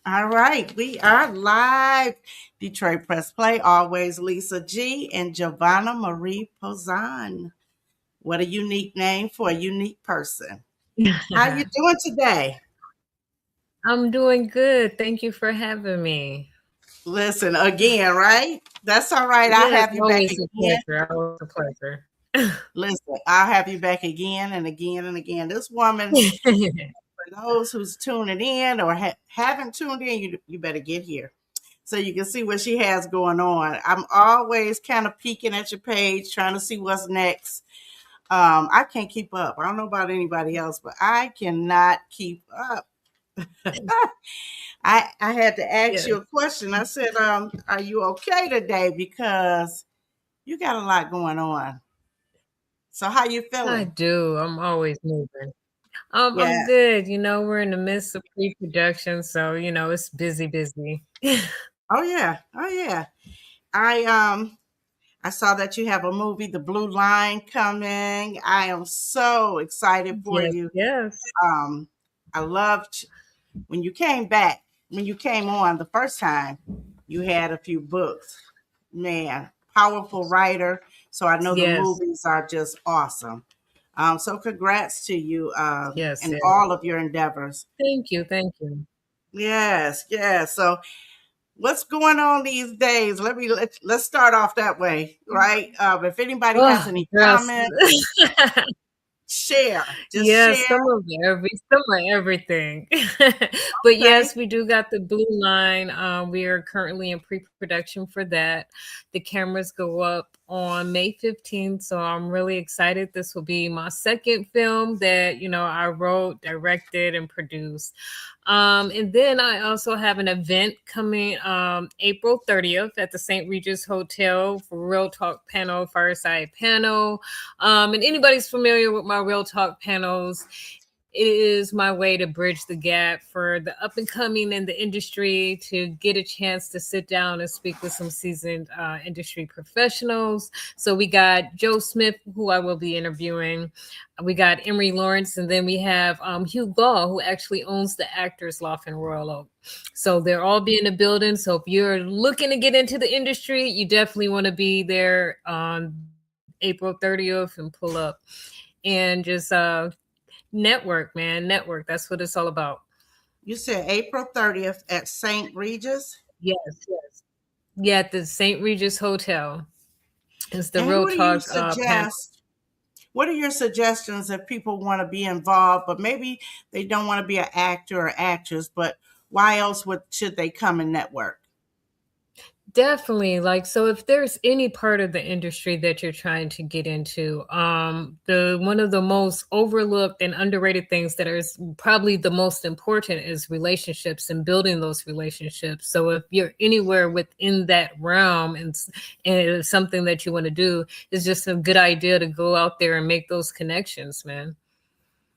All right, we are live. Detroit Press Play, always Lisa G and Jovahna Marie Pozon. What a unique name for a unique person. How you doing today? I'm doing good. Thank you for having me. Listen, again, right? That's all right. I'll Yes, have you back always a again. pleasure. Always a pleasure. Listen, I'll have you back again and again and again. This woman, for those who's tuning in or haven't tuned in, you better get here so you can see what she has going on. I'm always kind of peeking at your page, trying to see what's next. I can't keep up. I don't know about anybody else, but I cannot keep up. I had to ask you Yes, a question. I said, are you okay today? Because you got a lot going on. So how you I feeling? do. I'm always moving. I'm Yeah. good. We're in the midst of pre-production, so it's busy, busy. Oh yeah. Oh yeah. I saw that you have a movie, The Blue Line, coming. I am so excited for Yes, you. yes, Um, I loved when you came back, when you came on the first time, you had a few books. Man, powerful writer. So I know the yes, movies are just awesome. So congrats to you yes, and yes. all of your endeavors. Thank you, thank you. Yes, yes. So what's going on these days? Let's start off that way, right? If anybody has Oh, any yes. comments, share. Just Yes, share. some of everything. But Okay. yes, we do got the blue line. We are currently in pre-production for that. The cameras go up on May 15th, so I'm really excited. This will be my second film that, I wrote, directed, and produced. And then I also have an event coming April 30th at the St. Regis Hotel for Real Talk Panel, Fireside Panel. And anybody's familiar with my Real Talk panels, it is my way to bridge the gap for the up and coming in the industry to get a chance to sit down and speak with some seasoned industry professionals. So we got Joe Smith, who I will be interviewing. We got Emery Lawrence, and then we have Hugh Gall, who actually owns the Actors Loft in Royal Oak. So they're all be in the building. So if you're looking to get into the industry, you definitely want to be there on April 30th and pull up and just network, man. Network. That's what it's all about. You said April 30th at St. Regis. Yes, yes. Yeah, at the St. Regis Hotel. It's the And Real who do you Talk panel. suggest? What are your suggestions if people want to be involved, but maybe they don't want to be an actor or actress, but why else should they come and network? Definitely. Like, so if there's any part of the industry that you're trying to get into, the one of the most overlooked and underrated things that is probably the most important is relationships and building those relationships. So if you're anywhere within that realm and it's something that you want to do, it's just a good idea to go out there and make those connections, man.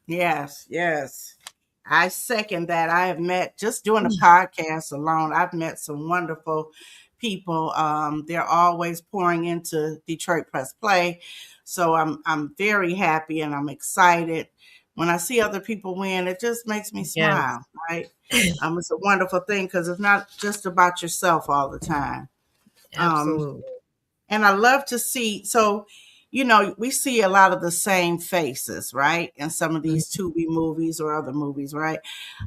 Yes, yes. I second that. I have met just doing a podcast alone. I've met some wonderful people. They're always pouring into Detroit Press Play, so I'm very happy and I'm excited. When I see other people win, it just makes me Yes, smile. Right? It's a wonderful thing because it's not just about yourself all the time. Um, absolutely. and I love to see, so, we see a lot of the same faces, right? In some of these Tubi movies or other movies, right?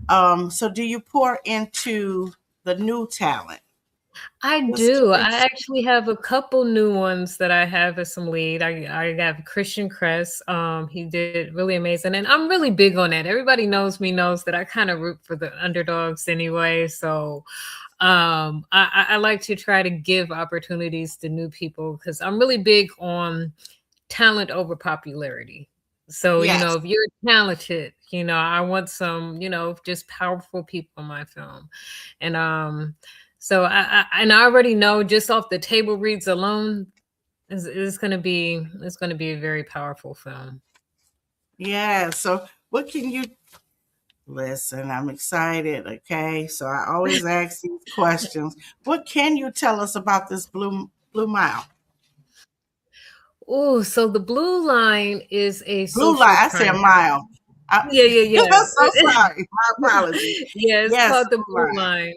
So do you pour into the new talent? I What's do. I what's actually have a couple new ones that I have as some lead. I have Christian Kress. He did really amazing, and I'm really big on that. Everybody knows that I kind of root for the underdogs anyway. So, I like to try to give opportunities to new people because I'm really big on talent over popularity. So, Yes. if you're talented, I want some, just powerful people in my film. And so I already know just off the table reads alone is going to be a very powerful film. Yeah. So what can you listen? I'm excited. Okay. So I always ask these questions. What can you tell us about this Blue Mile? Oh, so the Blue Line is a Blue social Line. I said crime. mile. I, Yeah, yeah, I'm so yeah. sorry. My apologies. Yeah, it's Yes, called the The blue Blue line.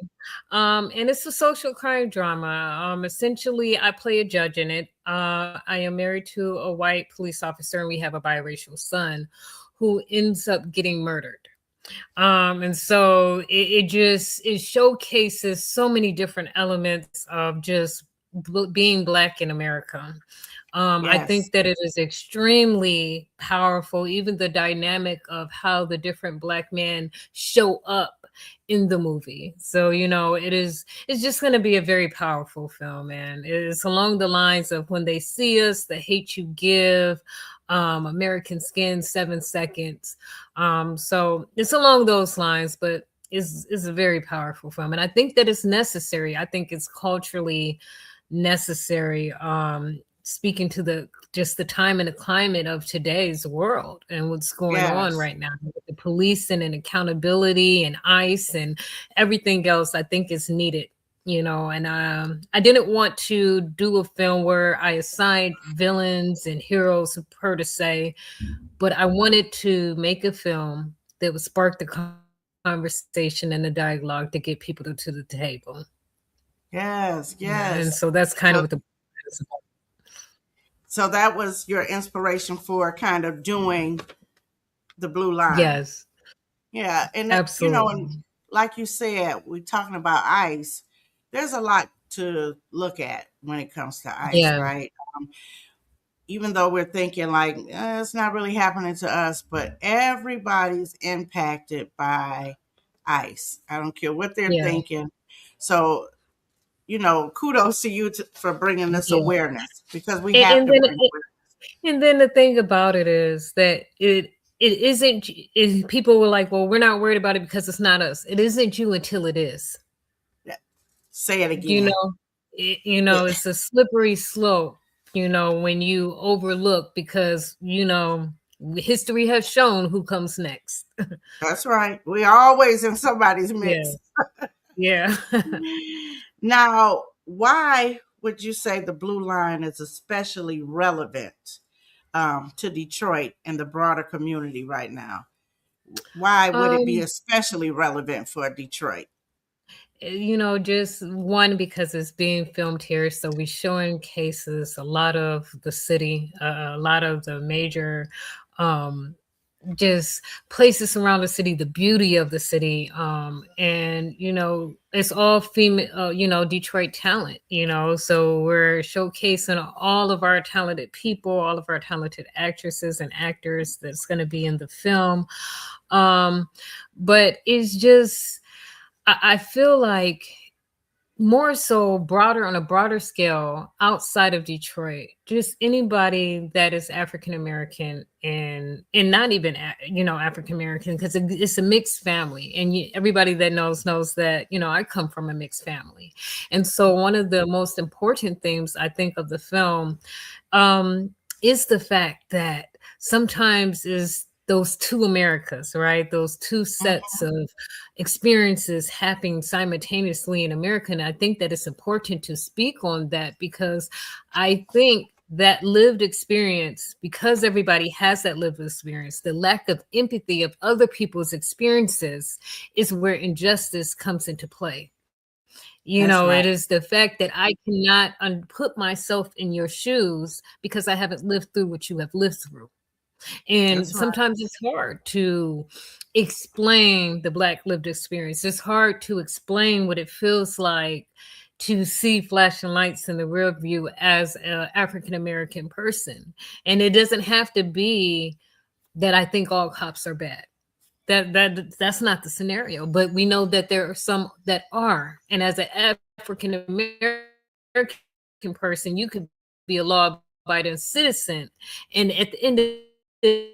Line. And it's a social crime drama. Essentially, I play a judge in it. I am married to a white police officer, and we have a biracial son who ends up getting murdered. And so it showcases so many different elements of just being black in America. I Yes, think that it is extremely powerful, even the dynamic of how the different black men show up in the movie. So, it's just going to be a very powerful film, and it's along the lines of When They See Us, The Hate You Give, American Skin, 7 Seconds. So it's along those lines, but is a very powerful film, and I think that it's necessary. I think it's culturally necessary. Speaking to the time and the climate of today's world and what's going on yes. right now with the policing and accountability and ICE and everything else, I think is needed. And I didn't want to do a film where I assigned villains and heroes per to say, but I wanted to make a film that would spark the conversation and the dialogue to get people to the table. Yes, And yes. so that's kind of So, what the is about. so that was your inspiration for kind of doing the blue line. Yes, Yeah, and and absolutely. like you said, we're talking about ice. There's a lot to look at when it comes to ice, Yeah. right? Even though we're thinking like it's not really happening to us, but everybody's impacted by ice. I don't care what they're Yeah. thinking. So, kudos to you for bringing this Yeah. awareness because we And, have and to then bring awareness. and then the thing about it is that it isn't people were like, well, we're not worried about it because it's not us. It isn't you until it is. Yeah. Say it You again. know, Yeah, it's a slippery slope, when you overlook because, history has shown who comes next. that's right. We always in somebody's Yeah. mix. Yeah. Now, why would you say the blue line is especially relevant to Detroit and the broader community right now? Why would it be um especially relevant for Detroit? just one, because it's being filmed here, so we showing cases a lot of the city, a lot of the major um just places around the city, the beauty of the city, and it's all female, Detroit talent, so we're showcasing all of our talented people, all of our talented actresses and actors that's going to be in the film. um but it's just, I feel like more so broader, on a broader scale, outside of Detroit, just anybody that is African American, and not even African American, because it's a mixed family, and everybody that knows that I come from a mixed family. And so one of the most important things I think of the film, um, is the fact that sometimes is those two Americas, right? Those two sets Mhm. of experiences happening simultaneously in America. And I think that it's important to speak on that, because I think that lived experience, because everybody has that lived experience, the lack of empathy of other people's experiences is where injustice comes into play. That's It right. is the fact that I cannot put myself in your shoes because I haven't lived through what you have lived through. And That's right. sometimes it's hard to explain the Black lived experience. It's hard to explain what it feels like to see flashing lights in the rear view as an African American person. And it doesn't have to be that I think all cops are bad. That's not the scenario, but we know that there are some that are. And as an African American person, you could be a law abiding citizen, and at the end of the day,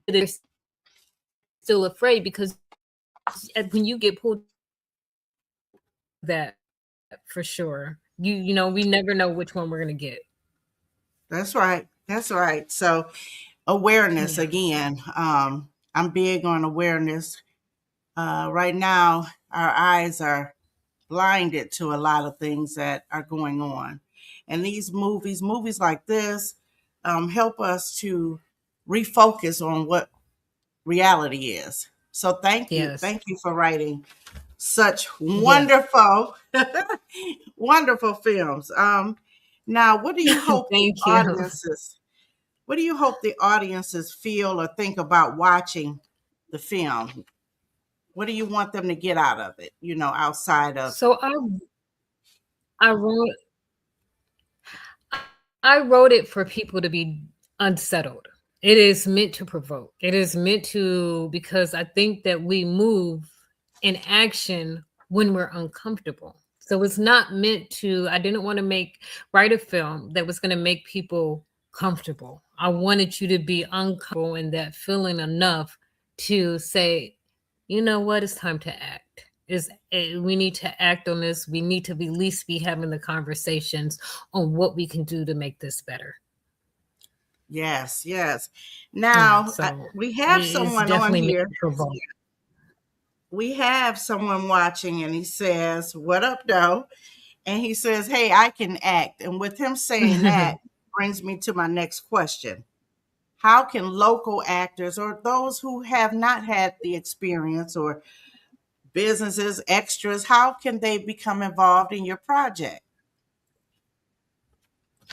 they're still afraid, because when you get pulled, that for sure, we never know which one we're gonna get. That's right. That's right. So awareness Yeah. again. I'm big on awareness. Right now, our eyes are blinded to a lot of things that are going on, and these movies like this, help us to refocus on what reality is. So Yes. thank you for writing such Yes. wonderful, wonderful films. Now, what do you hope the Thank you. audiences? What do you hope the audiences feel or think about watching the film? What do you want them to get out of it? Outside of So I wrote I wrote it for people to be unsettled. It is meant to provoke. It is meant to, because I think that we move in action when we're uncomfortable. So it's not meant to, I didn't want to write a film that was going to make people comfortable. I wanted you to be uncomfortable in that feeling enough to say, you know what, it's time to act. We need to act on this. We need to at least be having the conversations on what we can do to make this better. yes, yes. Yeah, Now so we have it's someone on definitely meant here. to provoke. We have someone watching, and he says, "What up, though?" And he says, "Hey, I can act." And with him saying that, brings me to my next question: how can local actors or those who have not had the experience or businesses, extras, how can they become involved in your project?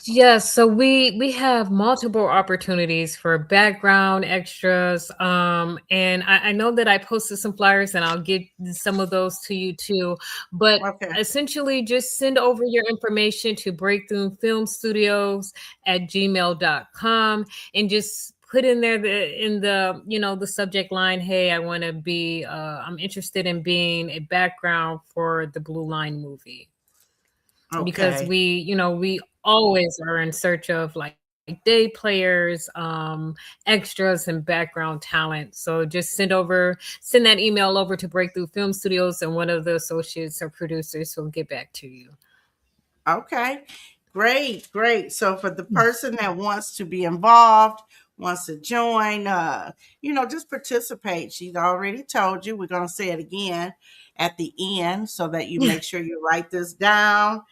Yes, so we have multiple opportunities for background extras. And I know that I posted some flyers and I'll get some of those to you too. But Okay. essentially just send over your information to Breakthrough Film Studios at gmail.com and just put in there the subject line, hey, I want to be I'm interested in being a background for the Blue Line movie, because Okay. we always are in search of like day players, extras and background talent. So just send that email over to Breakthrough Film Studios and one of the associates or producers will get back to you. Okay. Great. Great. So for the person that wants to be involved, wants to join, just participate. She's already told you. We're going to say it again at the end so that you make sure you write this down.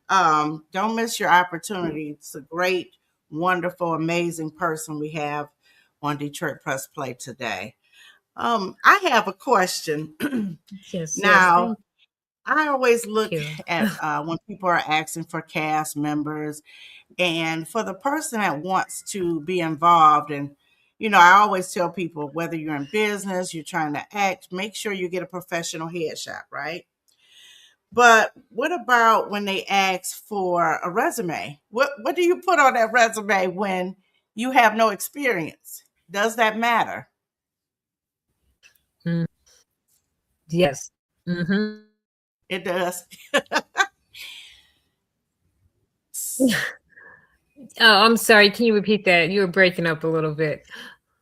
Don't miss your opportunity. It's a great, wonderful, amazing person we have on Detroit Press Play today. I have a question. Yes, yes, Now, thank I always look you. at when people are asking for cast members, and for the person that wants to be involved. And, I always tell people whether you're in business, you're trying to act, make sure you get a professional headshot, right? But what about when they ask for a resume? What do you put on that resume when you have no experience? Does that matter? Mm, yes. Hmm. It does. Oh, I'm sorry, can you repeat that? You were breaking up a little bit.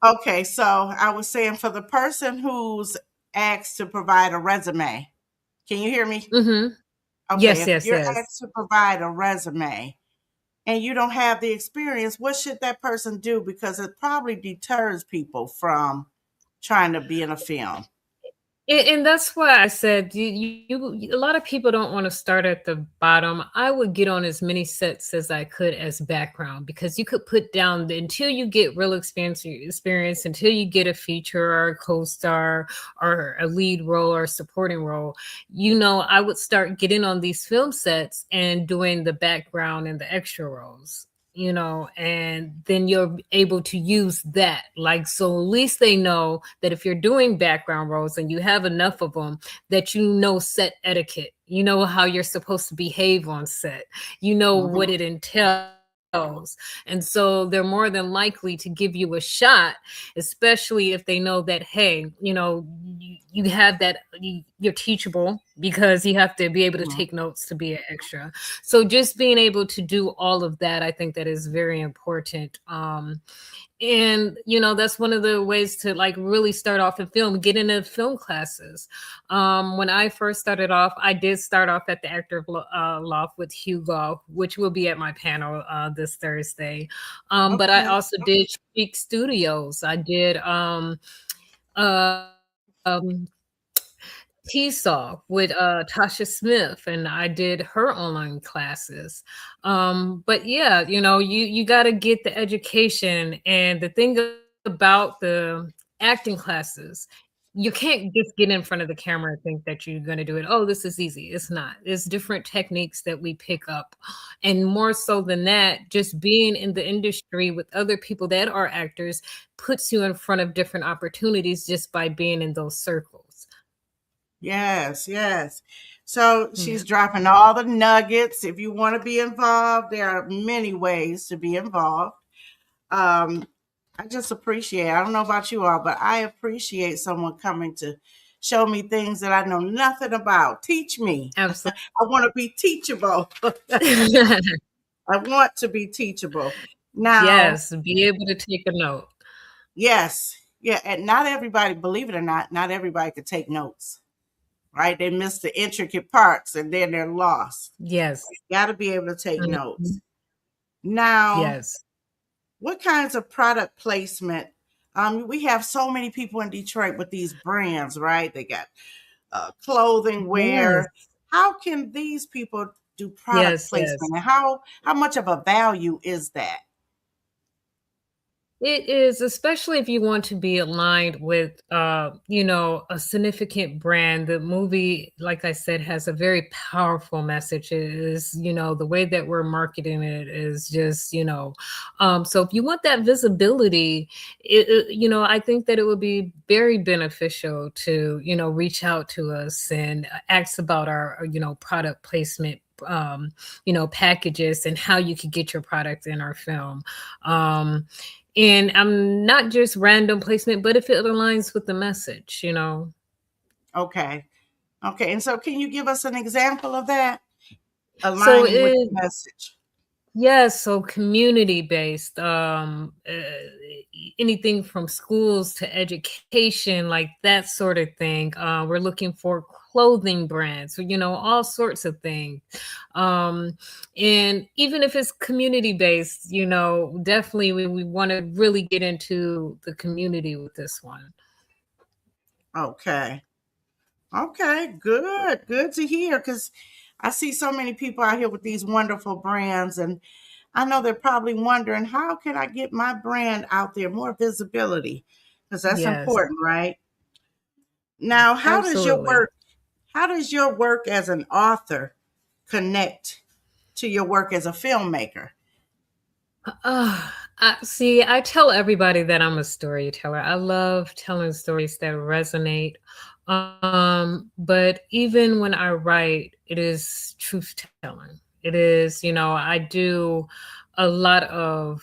Okay, so I was saying for the person who's asked to provide a resume, can you hear me? Hmm. Okay, Yes, if yes, you're yes. asked to provide a resume and you don't have the experience, what should that person do? Because it probably deters people from trying to be in a film. And that's why I said a lot of people don't want to start at the bottom. I would get on as many sets as I could as background, because you could put down until you get real experience, until you get a feature or a co-star or a lead role or a supporting role. I would start getting on these film sets and doing the background and the extra roles, and then you're able to use that. Like, so at least they know that if you're doing background roles and you have enough of them, that set etiquette, how you're supposed to behave on set, what Mhm. it entails. And so they're more than likely to give you a shot, especially if they know that, hey, you have you're teachable, because you have to be able to Mhm. take notes to be an extra. So just being able to do all of that, I think that is very important. And that's one of the ways to like really start off in film, get into film classes. When I first started off, I did start off at the Actor Loft with Hugo, which will be at my panel this Thursday. But I Okay. also did Speak Studios. I did uh, um T-Saw with Tasha Smith, and I did her online classes. But yeah, you got to get the education. And the thing about the acting classes, you can't just get in front of the camera and think that you're gonna do it. "Oh, this is easy." It's not. It's different techniques that we pick up, and more so than that, just being in the industry with other people that are actors puts you in front of different opportunities just by being in those circles. Yes, yes. So Yeah, she's dropping all the nuggets. If you want to be involved, there are many ways to be involved. Um, I just appreciate, I don't know about you all, but I appreciate someone coming to show me things that I know nothing about. Teach me. absolutely. I want to be teachable. I want to be teachable. Now, Yes, be able to take a note. yes, yeah, and not everybody, believe it or not, not everybody could take notes, right? They miss the intricate parts and then they're lost. Yes. Got to be able to take Mhm. notes. Now, Yes. what kinds of product placement? We have so many people in Detroit with these brands, right? They got clothing Yes. wear. How can these people do product Yes, yes. placement, and how much of a value is that? It is, especially if you want to be aligned with, a significant brand. The movie, like I said, has a very powerful message. It is, the way that we're marketing it is just, so if you want that visibility, I think that it would be very beneficial to, reach out to us and ask about our, product placement, packages and how you could get your product in our film. And I'm not just random placement, but if it aligns with the message. Okay, okay. And so, can you give us an example of that So aligning with it the message? Yes, so community based, anything from schools to education, like that sort of thing. We're looking for clothing brands, all sorts of things. Um, and even if it's community based, definitely we want to really get into the community with this one. Okay. Okay, good. Good to hear because I see so many people out here with these wonderful brands, and I know they're probably wondering how can I get my brand out there, more visibility, because that's Yes, important, right? Now, absolutely. how does your work as an author connect to your work as a filmmaker? I tell everybody that I'm a storyteller. I love telling stories that resonate. But even when I write, it is truth telling. It is, I do a lot of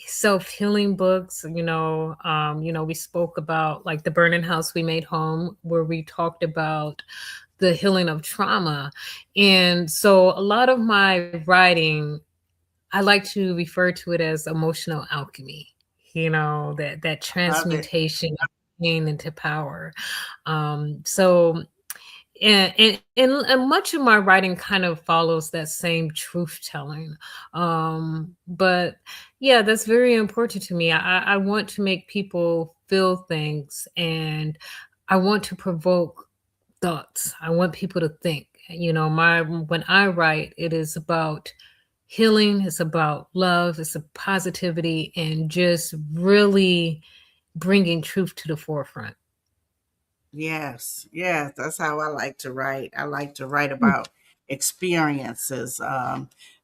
self-healing books. We spoke about like the burning house we made home, where we talked about the healing of trauma. And so a lot of my writing, I like to refer to it as emotional alchemy, that Love it. transmutation of pain into power. So and much of my writing kind of follows that same truth telling. But yeah, that's very important to me. I want to make people feel things, and I want to provoke thoughts. I want people to think. My when I write, it is about healing, it's about love, it's a positivity, and just really bringing truth to the forefront. Yes, yes, that's how I like to write. I like to write about experiences.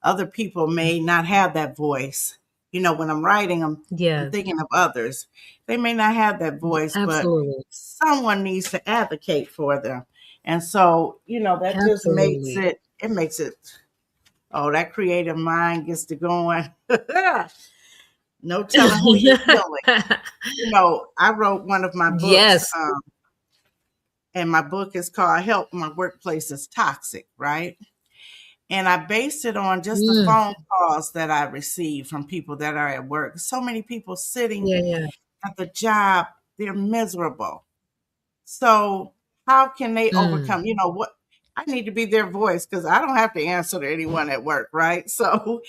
Other people may not have that voice. When I'm writing, I'm Yes, thinking of others. They may not have that voice, but absolutely. someone needs to advocate for them. And so, that just makes Absolutely. it, oh, that creative mind gets to going. No telling who you're healing. I wrote one of my books. Yes. And my book is called Help My Workplace is Toxic, right? And I based it on just the Mm. phone calls that I received from people that are at work. So many people sitting Yeah, yeah. at the job, they're miserable. So, how can they Mm. overcome? What? I need to be their voice because I don't have to answer to anyone at work, right? So,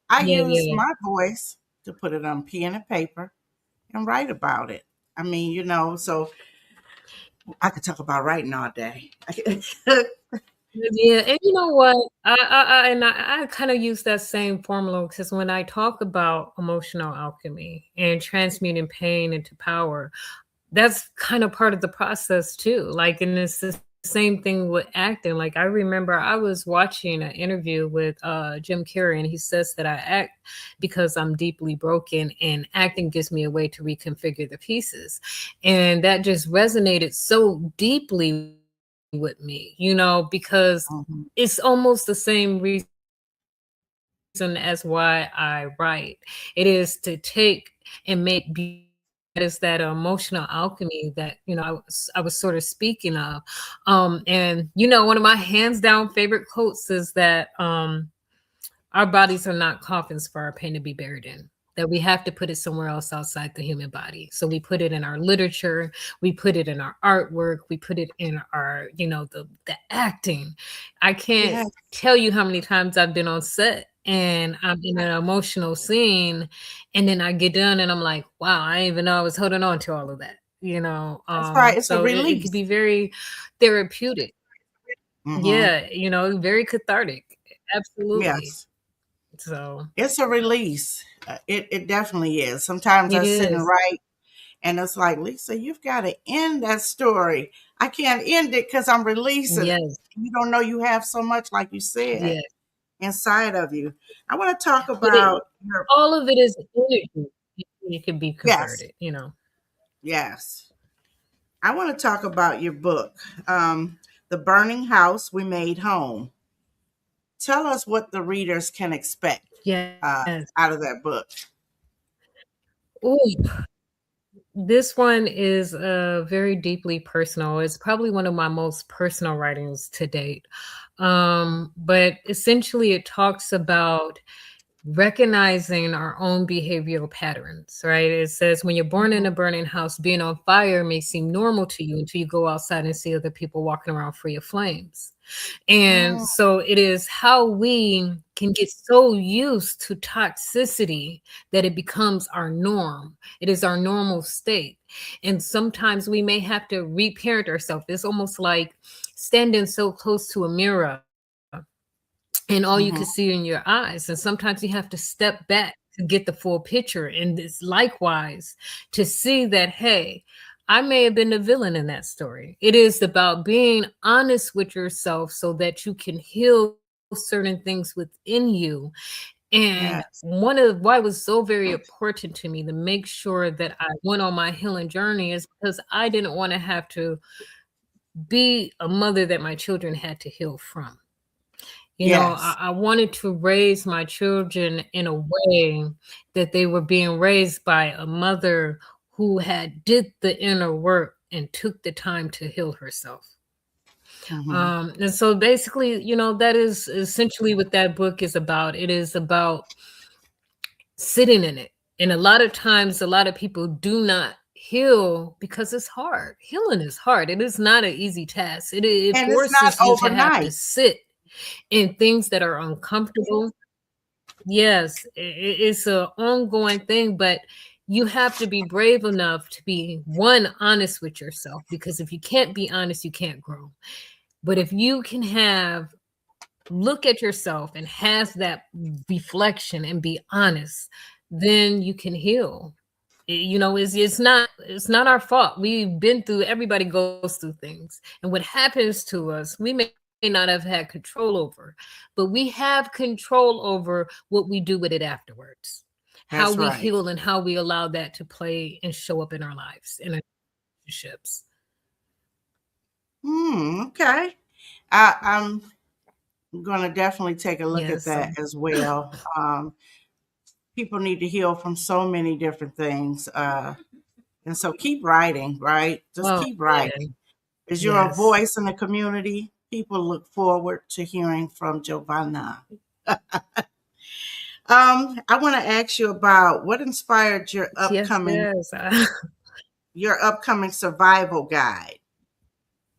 I Yeah, use yeah. my voice to put it on pen and paper and write about it. I mean, so I could talk about writing all day. Yeah, and you know what? I kind of use that same formula because when I talk about emotional alchemy and transmuting pain into power, that's kind of part of the process too. Like, and it's the same thing with acting. Like, I remember I was watching an interview with Jim Carrey, and he says that I act because I'm deeply broken, and acting gives me a way to reconfigure the pieces. And that just resonated so deeply with me, because Mhm. it's almost the same reason as why I write. It is to take and make beauty. That is that emotional alchemy that I was sort of speaking of. And one of my hands down favorite quotes is that our bodies are not coffins for our pain to be buried in. That we have to put it somewhere else outside the human body. So we put it in our literature, we put it in our artwork, we put it in our, the acting. I can't Yes, tell you how many times I've been on set and I'm in an emotional scene, and then I get done and I'm like, wow, I didn't even know I was holding on to all of that. that's right. It's a So it could release. be very therapeutic. Hmm. Yeah, very cathartic. Absolutely. Yes, So it's a release. It definitely is. Sometimes it I sit and is. write, and it's like, Lisa, you've got to end that story. I can't end it because I'm releasing it. Yes, You don't know you have so much, like you said, yes. inside of you. I want to talk But it about your all of it is energy. It can be yes, converted. yes. I want to talk about your book, The Burning House We Made Home. Tell us what the readers can expect uh, Yes. out of that book. Ooh, this one is very deeply personal. It's probably one of my most personal writings to date. But essentially it talks about recognizing our own behavioral patterns, right? It says when you're born in Mhm. a burning house, being on fire may seem normal to you until you go outside and see other people walking around free of flames. And Mm, so it is how we can get so used to toxicity that it becomes our norm. It is our normal state. And sometimes we may have to reparent ourselves. It's almost like standing so close to a mirror and all you can see mhm. in your eyes. And sometimes you have to step back to get the full picture. And it's likewise to see that, hey, I may have been the villain in that story. It is about being honest with yourself so that you can heal certain things within you. And Yes. one of why it was so very important to me to make sure that I went on my healing journey is because I didn't want to have to be a mother that my children had to heal from. I Yes. wanted to raise my children in a way that they were being raised by a mother who had did the inner work and took the time to heal herself. Mhm. And so basically, that is essentially what that book is about. It is about sitting in it. And a lot of times, a lot of people do not heal because it's hard. Healing is hard. It is not an easy task. It And it's not forces you to have to overnight. sit in things that are uncomfortable. Yes, it's an ongoing thing, but you have to be brave enough to be one honest with yourself, because if you can't be honest, you can't grow. But if you can look at yourself and have that reflection and be honest, then you can heal. It's not our fault. We've been through Everybody goes through things. And what happens to us, we may not have had control over, but we have control over what we do with it afterwards. How we That's heal right. and how we allow that to play and show up in our lives, in our relationships. Okay. I'm going to definitely take a look at Yes. that So as well. People need to heal from so many different things. And so keep writing, right? Just oh keep man. writing. As you're a Yes. voice in the community, people look forward to hearing from Jovahna. I want to ask you about what inspired Yes, yes. your upcoming survival guide,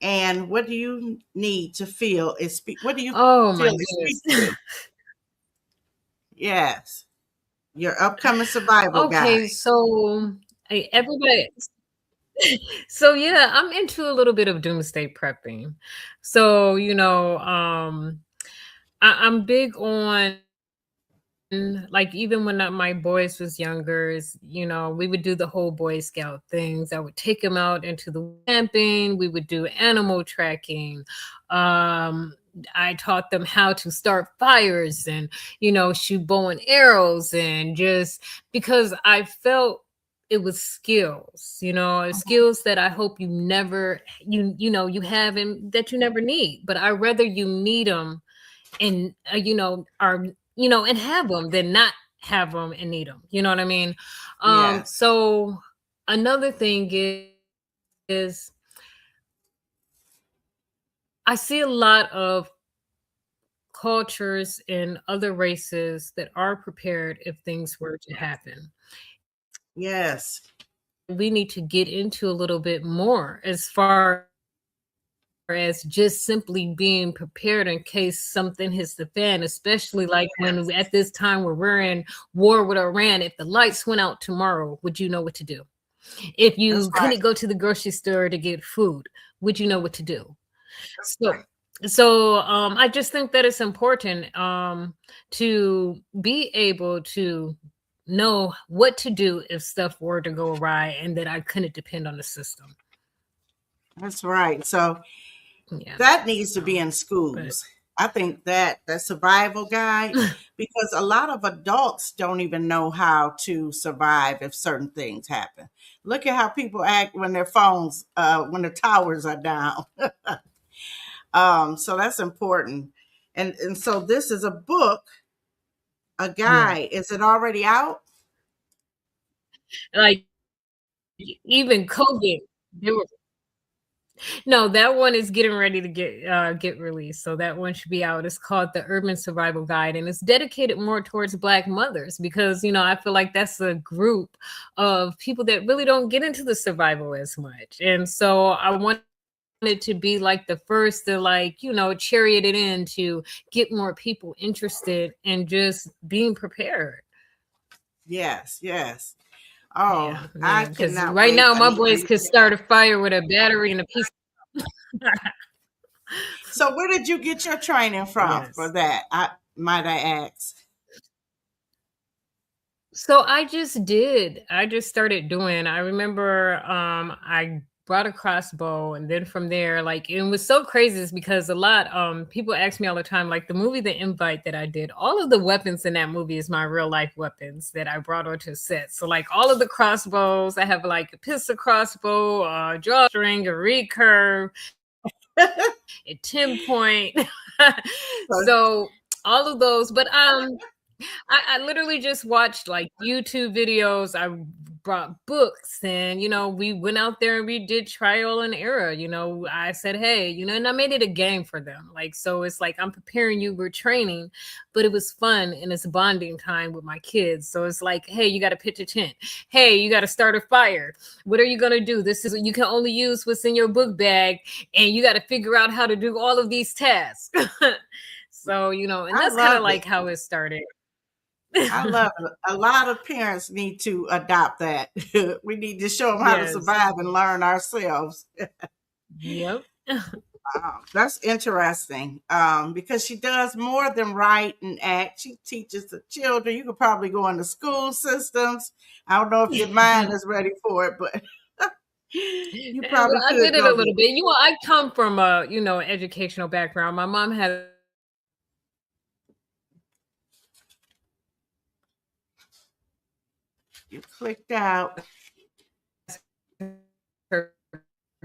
and what do you need to feel is what do you Oh my feel it speaks goodness. to? Yes, your upcoming survival guide. Okay, so everybody. So yeah, I'm into a little bit of doomsday prepping. So, I'm big on, like, even when my boys was younger, we would do the whole Boy Scout things. I would take them out into the camping. We would do animal tracking. Um, I taught them how to start fires and, shoot bow and arrows, and just because I felt it was skills, Mhm. skills that I hope you never, you have, and that you never need. But I rather you need them and are and have them than not have them and need them. You know what I mean? Yes. So another thing is I see a lot of cultures and other races that are prepared if things were to happen. Yes. We need to get into a little bit more as far as just simply being prepared in case something hits the fan, especially like when Yes. at this time where we're in war with Iran. If the lights went out tomorrow, would you know what to do? If That's you right. couldn't go to the grocery store to get food, would you know what to do? That's So right. I just think that it's important to be able to know what to do if stuff were to go awry and that I couldn't depend on the system. That's right. So Yeah. that needs to be So, in but schools. I think that the survival guide, because a lot of adults don't even know how to survive if certain things happen. Look at how people act when their phones, when the towers are down. So that's important. And so this is a book, a yeah. guide. Is it already out? Like even COVID, they were no, that one is getting ready to get released. So that one should be out. It's called The Urban Survival Guide, and it's dedicated more towards Black mothers because I feel like that's a group of people that really don't get into the survival as much. And so I want it to be like the first to, like, chariot it in to get more people interested in just being prepared. Yes, yes. Oh, Yeah, I yeah. Because cannot right wait. now I my need to boys get could that. start a fire with a battery and a piece. So where did you get your training from for Yes. that? I might I ask. So I just started doing. I remember I brought a crossbow, and then from there, like, it was so crazy is because a lot people ask me all the time, like, the movie The Invite that I did, all of the weapons in that movie is my real life weapons that I brought onto set. So like all of the crossbows, I have like a pistol crossbow, a drawstring, a recurve, a 10 point. So So all of those, but I literally just watched like YouTube videos. I brought books, and we went out there and we did trial and error. I said, hey, and I made it a game for them. Like, so it's like I'm preparing you, we're training, but it was fun and it's bonding time with my kids. So it's like, hey, you got to pitch a tent. Hey, you got to start a fire. What are you gonna do? This is, you can only use what's in your book bag, and you got to figure out how to do all of these tasks. So, and I that's kind of love it. like how it started. I love it. A lot of parents need to adopt that. We need to show them how to Yes. survive and learn ourselves. Yep. That's interesting because she does more than write and act. She teaches the children. You could probably go into school systems. I don't know if your mind is ready for it, but you Well, probably I could did it go a there. little bit. I come from a, educational background. My mom had You clicked out. her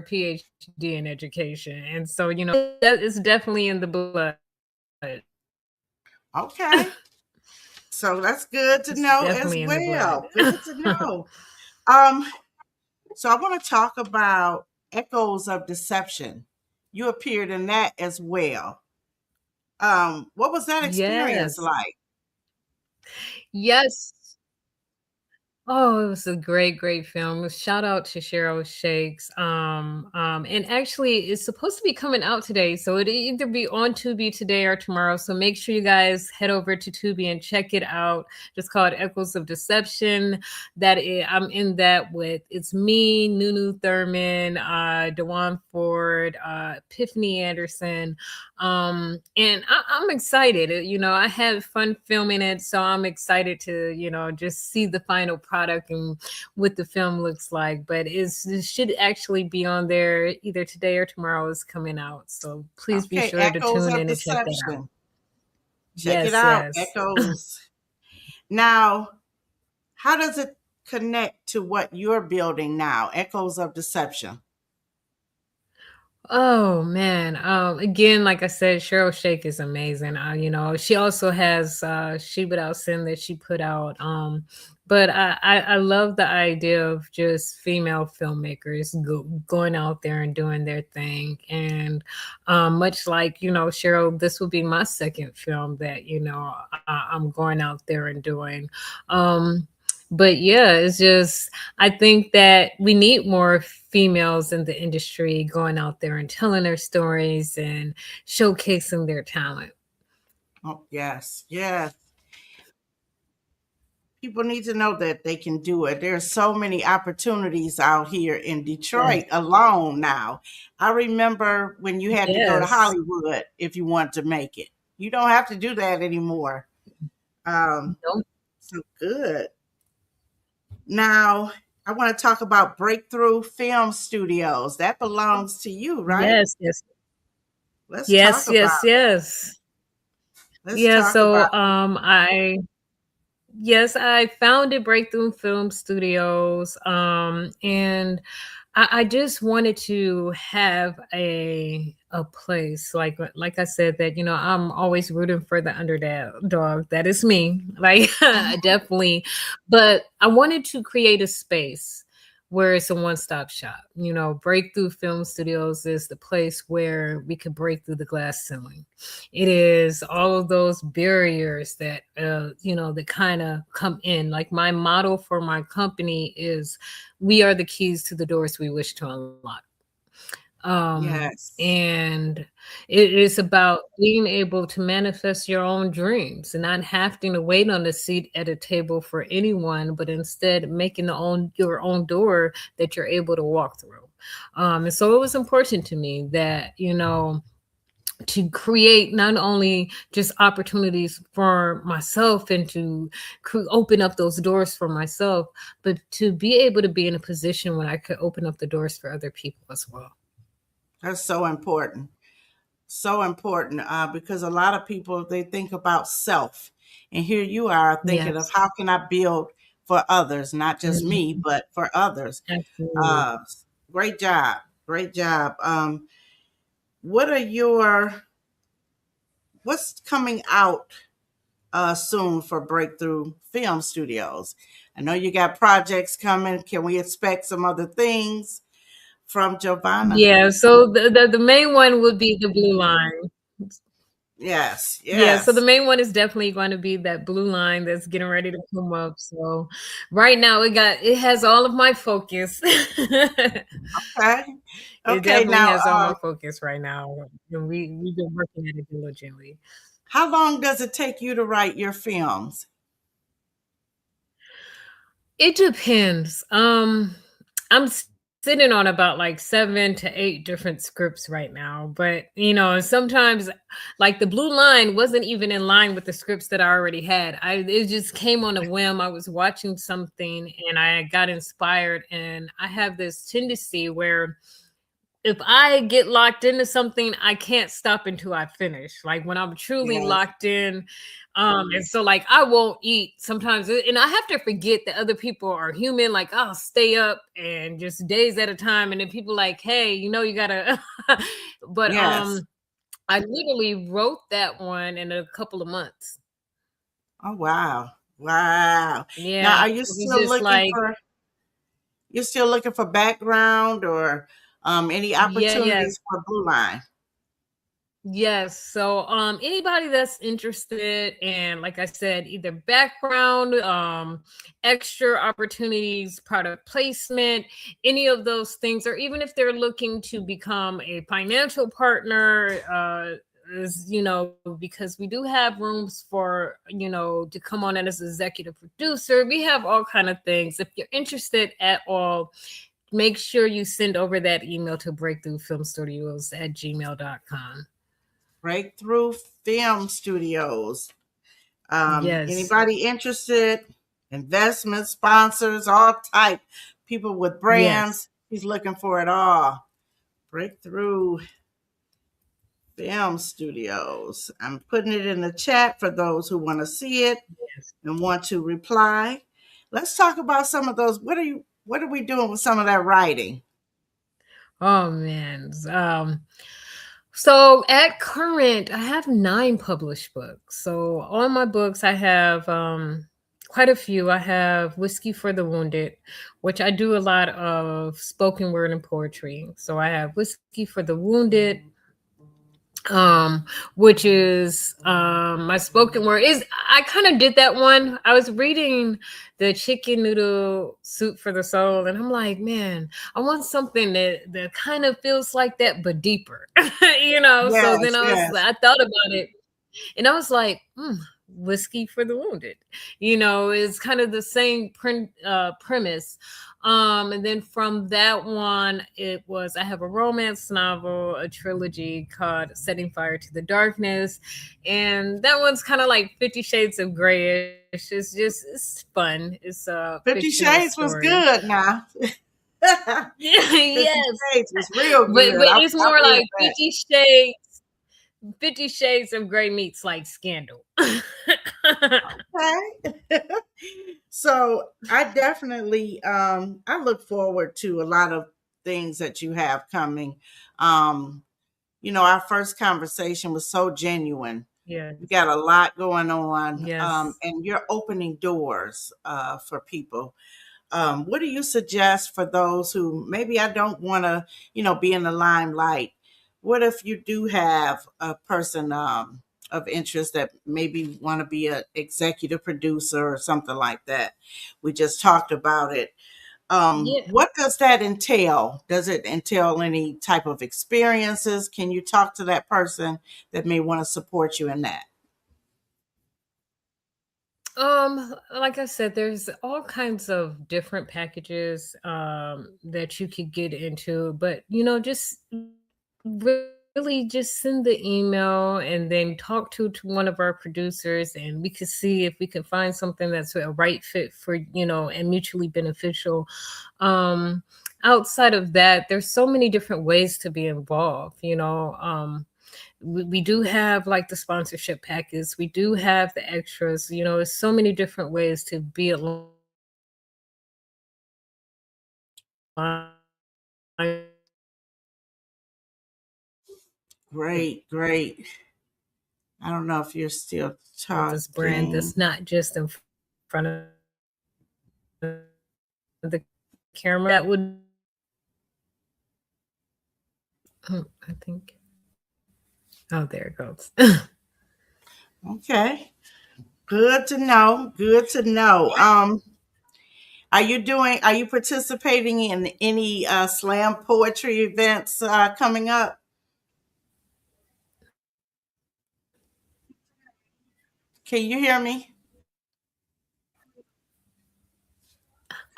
PhD in education. And so, that is definitely in the blood. Okay. So that's good to It's know as definitely in the blood. well. Good to know. Um, so I want to talk about Echoes of Deception. You appeared in that as well. What was that experience Yes. like? Yes. Oh, it was a great film. Shout out to Cheryl Shakes. And actually it's supposed to be coming out today. So it'll either be on Tubi today or tomorrow. So make sure you guys head over to Tubi and check it out. Just called Echoes of Deception. I'm in that with it's me, Nunu Thurman, Dewan Ford, Epiphany Anderson. And I'm excited. I had fun filming it, so I'm excited to, just see the final product and what the film looks like. But it should actually be on there either today or tomorrow is coming out. So please be Okay, sure to Echoes tune of in and check that out. Deception. Check it Yes, out, yes. Echoes. Now, how does it connect to what you're building now, Echoes of Deception? Oh man. Again, like I said, Cheryl Shake is amazing. She also has She Without Sin that she put out. But I love the idea of just female filmmakers going out there and doing their thing. And much like, Cheryl, this will be my second film that, I'm going out there and doing. But yeah, it's just I think that we need more females in the industry going out there and telling their stories and showcasing their talent. Oh, yes, yes. People need to know that they can do it. There's so many opportunities out here in Yes. Detroit alone now. I remember when you had to go to Yes. Hollywood if you want to make it. You don't have to do that anymore. Um, Nope. so good. Now, I want to talk about Breakthrough Film Studios. That belongs to you, right? Yes, yes. Let's talk Yes, about yes, yes. let's Yeah, talk so about I founded Breakthrough Film Studios, and I just wanted to have a place like I said that I'm always rooting for the underdog. That is me, like definitely. But I wanted to create a space where it's a one-stop shop. Breakthrough Film Studios is the place where we could break through the glass ceiling. It is all of those barriers that that kind of come in. Like my motto for my company is we are the keys to the doors we wish to unlock. yes. And it is about being able to manifest your own dreams and not having to wait on a seat at a table for anyone, but instead making your own door that you're able to walk through. And so it was important to me that, to create not only just opportunities for myself and to open up those doors for myself, but to be able to be in a position when I could open up the doors for other people as well. That's so important. So important because a lot of people they think about self, and here you are thinking of Yes. how can I build for others, not just me, Mhm. but for others. Absolutely. Uh, Great job, great job. What are your what's coming out soon for Breakthrough Film Studios? I know you got projects coming. Can we expect some other things from Jovahna? Yeah, so the main one would be the blue line. Yes, Yeah, so the yes. main one is definitely going to be that blue line that's getting ready to come up. So right now it has all of my focus. Okay. It Okay. definitely Now, has all my focus right now. And we've been working at it diligently. how long does it take you to write your films? It depends. I'm sitting on about like 7 to 8 different scripts right now, but sometimes like the blue line wasn't even in line with the scripts that I already had. It just came on a whim. I was watching something and I got inspired, and I have this tendency where if I get locked into something, I can't stop until I finish. Like when I'm truly Yes, locked in. And so like I won't eat sometimes, and I have to forget that other people are human. Like I'll stay up and just days at a time, and then people like, hey, you gotta but yes. I literally wrote that one in a couple of months. Oh, wow. Wow. Now, Yeah. are you It was still just looking like, for background or any yeah, yes. opportunities for Blue Line? Yes. So anybody that's interested in, like I said, either background, extra opportunities, product placement, any of those things, or even if they're looking to become a financial partner, is, because we do have rooms for, to come on as executive producer. We have all kind of things. If you're interested at all, make sure you send over that email to breakthroughfilmstudios@gmail.com. Breakthrough Film Studios. Yes. Anybody interested? Investment sponsors, all type. People with Yes. brands. He's looking for it all. Breakthrough Film Studios. I'm putting it in the chat for those who want to see it Yes. and want to reply. Let's talk about some of those. What are we doing with some of that writing? Oh man. So at current, I have 9 published books. So on my books, I have quite a few. I have Whiskey for the Wounded, which I do a lot of spoken word and poetry. So I have Whiskey for the Wounded, um which is my spoken word. Is I kind of did that one. I was reading the Chicken Noodle Soup for the Soul, and I'm like, man, I want something that kind of feels like that but deeper. So then Yes, yes. I thought about it, and I was like, Whiskey for the Wounded. It's kind of the same premise. And then from that one, I have a romance novel, a trilogy called Setting Fire to the Darkness. And that one's kind of like 50 Shades of Grayish. It's fun. It's a 50 fictional Shades was story. good now. 50 Yes. Shades was real But good. it's I more read like that. 50 Shades of Gray meets like Scandal. Okay. So I definitely I look forward to a lot of things that you have coming. Um, our first conversation was so genuine. You Yes. got a lot going on, Yes. and you're opening doors for people. What do you suggest for those who maybe I don't want to, be in the limelight? What if you do have a person of interest that maybe want to be an executive producer or something like that? We just talked about it. Yeah. What does that entail? Does it entail any type of experiences? Can you talk to that person that may want to support you in that? Like I said, there's all kinds of different packages that you could get into, but just really just send the email and then talk to one of our producers, and we could see if we can find something that's a right fit for, and mutually beneficial. Um Outside of that, there's so many different ways to be involved. We do have like the sponsorship packets. We do have the extras. There's so many different ways to be aligned Great, great. I don't know if you're still with this brand talking. that's not just in front of the camera. That would, I think. Oh, there it goes. Okay. Good to know. Good to know. Are you participating in any slam poetry events coming up? Can you hear me?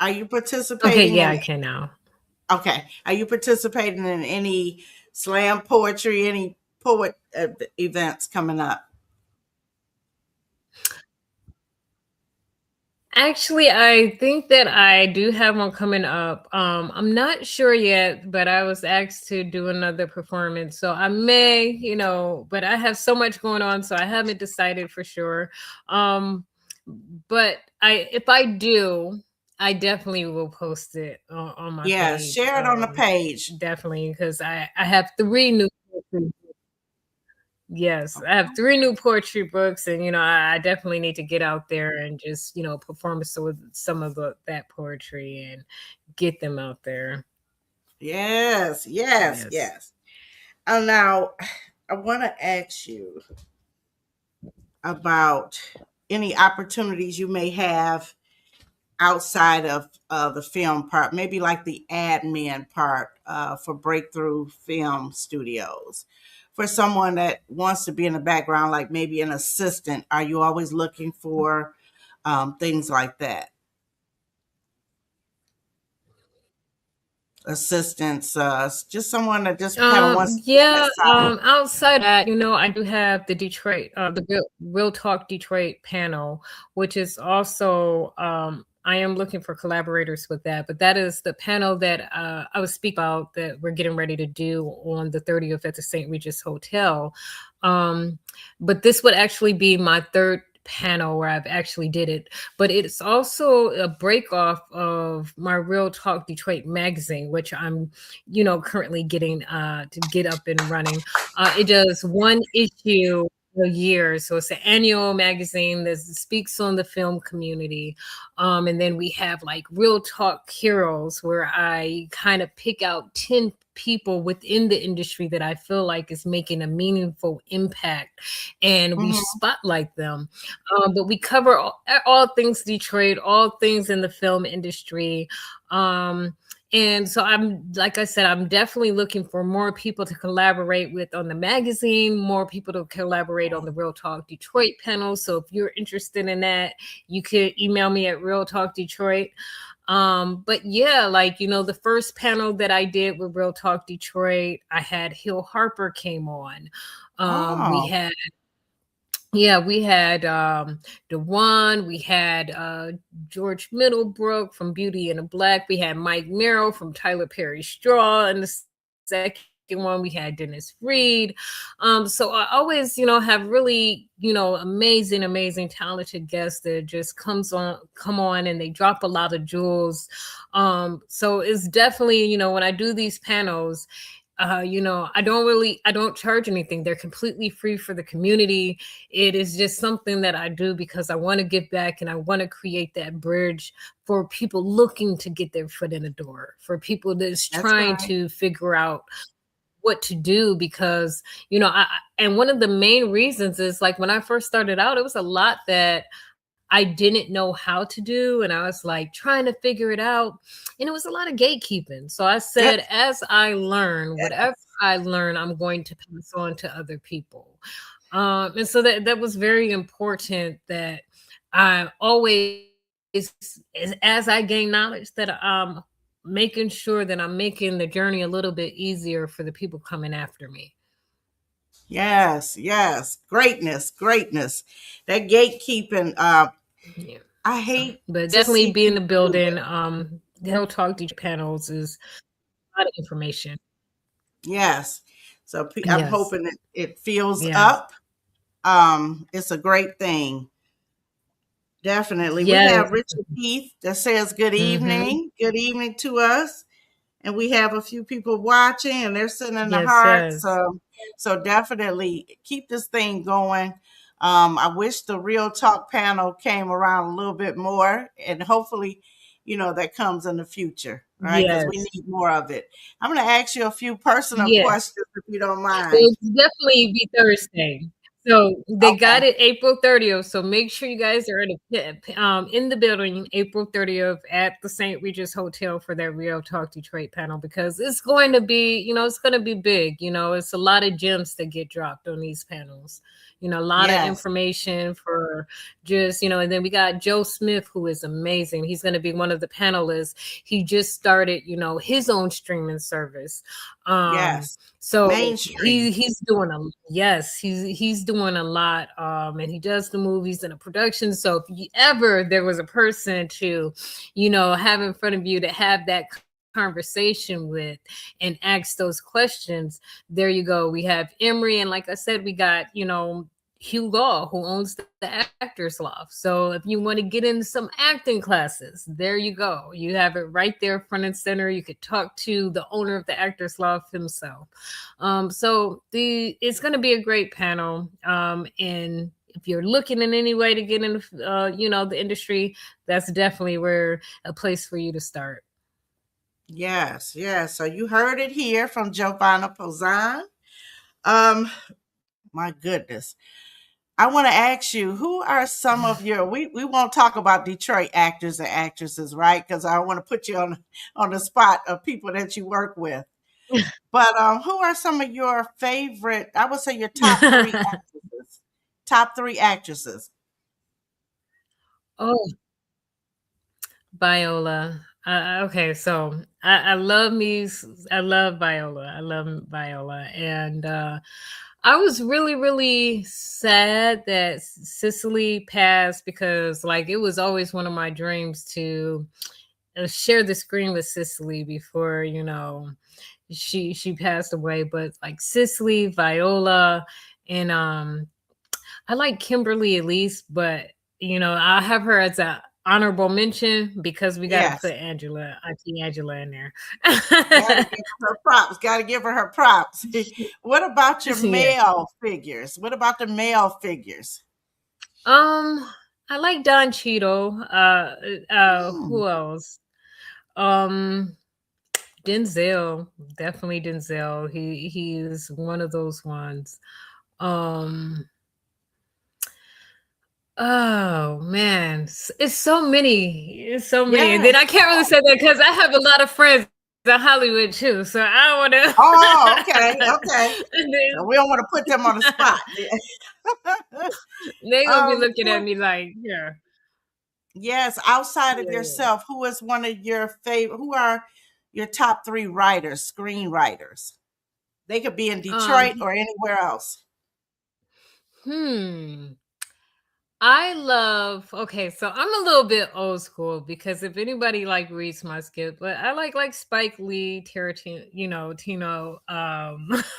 Are you Okay, participating yeah, in I can now. Okay. Are you participating in any slam poetry, any poet events coming up? Actually, I think that I do have one coming up. I'm not sure yet, but I was asked to do another performance. So I may, but I have so much going on, so I haven't decided for sure. Um, but if I do, I definitely will post it on my Yeah, page. share it on the page. Definitely, because I have 3 new. Yes, I have 3 new poetry books, and I definitely need to get out there and just perform some of that poetry and get them out there. Yes, yes, Yes. yes. Now, I want to ask you about any opportunities you may have outside of the film part, maybe like the admin part for Breakthrough Film Studios. For someone that wants to be in the background, like maybe an assistant, are you always looking for things like that? Assistants, just someone that just kind of wants to be on that Yeah, side. outside that, I do have the Detroit, the Real Talk Detroit panel, which is also, I am looking for collaborators with that, but that is the panel that I was speak about that we're getting ready to do on the 30th at the St. Regis Hotel. Um, but this would actually be my third panel where I've actually did it, but it's also a break off of my Real Talk Detroit magazine, which I'm currently getting to get up and running. It does one issue a year, so it's an annual magazine that speaks on the film community. And then we have like Real Talk Heroes, where I kind of pick out 10 people within the industry that I feel like is making a meaningful impact, and we Hmm. spotlight them. But we cover all things Detroit, all things in the film industry. Um, and so like I said, I'm definitely looking for more people to collaborate with on the magazine, more people to collaborate on the Real Talk Detroit panel. So if you're interested in that, you could email me at Real Talk Detroit. But yeah, like, the first panel that I did with Real Talk Detroit, I had Hill Harper came on. We Oh, had Yeah, we had Dewan, we had George Middlebrook from Beauty and the Black, we had Mike Merrill from Tyler Perry Straw, and the second one we had Dennis Reed. So I always, have really, amazing, amazing, talented guests that just come on, and they drop a lot of jewels. So it's definitely, when I do these panels, I don't charge anything. They're completely free for the community. It is just something that I do because I want to give back, and I want to create that bridge for people looking to get their foot in the door, for people that's that's trying right. to figure out what to do. Because, and one of the main reasons is, like, when I first started out, it was a lot that I didn't know how to do, and I was like trying to figure it out, and it was a lot of gatekeeping. So I Yep. said, as I learn, whatever Yes. I learn, I'm going to pass on to other people. And so that was very important, that I always, as I gain knowledge, that I'm making sure that I'm making the journey a little bit easier for the people coming after me. Yes, yes. Greatness, greatness. That gatekeeping, Yeah. I So, hate but to definitely see be in the people do building. it. They'll talk to panels is a lot of information. Yes. So I'm Yes. hoping it fills Yes. up. It's a great thing. Definitely. We Yes. have Richard Heath that says good Hmm. evening. Good evening to us. And we have a few people watching and they're sitting in the Yes, heart. yes. So definitely keep this thing going. I wish the real talk panel came around a little bit more, and hopefully, that comes in the future, right? Because we Yes. need more of it. I'm going to ask you a few personal Yes. questions if you don't mind. It'll definitely be Thursday. So they got Okay. it April 30th. So make sure you guys are in the building April 30th at the St. Regis Hotel for that Real Talk Detroit panel, because it's going to be, it's going to be big. It's a lot of gems that get dropped on these panels. A lot of Yes. information for just, and then we got Joe Smith, who is amazing. He's going to be one of the panelists. He just started, his own streaming service. Um, Yes. so Mainstream. he's doing a yes, he's doing a lot, and he does the movies and the production. So if you ever there was a person to, have in front of you to have that conversation with and ask those questions, there you go. We have Emery, and like I said, we got Hugh Law, who owns the Actors Loft. So if you want to get into some acting classes, there you go. You have it right there, front and center. You could talk to the owner of the Actors Loft himself. So it's going to be a great panel. And if you're looking in any way to get into, the industry, that's definitely where a place for you to start. Yes. Yes. So you heard it here from Jovahna Pozon. Um, My goodness. I want to ask you, who are some of your we won't talk about Detroit actors and actresses, right? Because I want to put you on the spot of people that you work with. But who are some of your favorite, I would say your top three actresses? Top three actresses. Oh, Viola. Okay, so I love me. I love Viola. I love Viola, and I was really, really sad that Cicely passed because, like, it was always one of my dreams to share the screen with Cicely before she passed away. But like Cicely, Viola, and I like Kimberly Elise, but I have her as a honorable mention because we got to Yes. put Angela, Auntie Angela, in there. Got to give her props. Got to give her props. What about your Yeah. male figures? What about the male figures? Um, I like Don Cheadle. Hmm. Who else? Um, Denzel, definitely Denzel. He is one of those ones. Um, Oh man, it's so many. It's so many. And then Yes. I can't really say that because I have a lot of friends in Hollywood too. So I don't want Oh, okay, okay. to. And So then we don't want to put them on the spot. they gonna be looking at Who, me like, yeah, yes, outside of yeah. yourself, who is one of your favorite? Who are your top three writers, screenwriters? They could be in Um, Detroit or anywhere else. hmm. I love okay, so I'm a little bit old school because if anybody like reads my skit, but I like Spike Lee, Tarantino, Tino.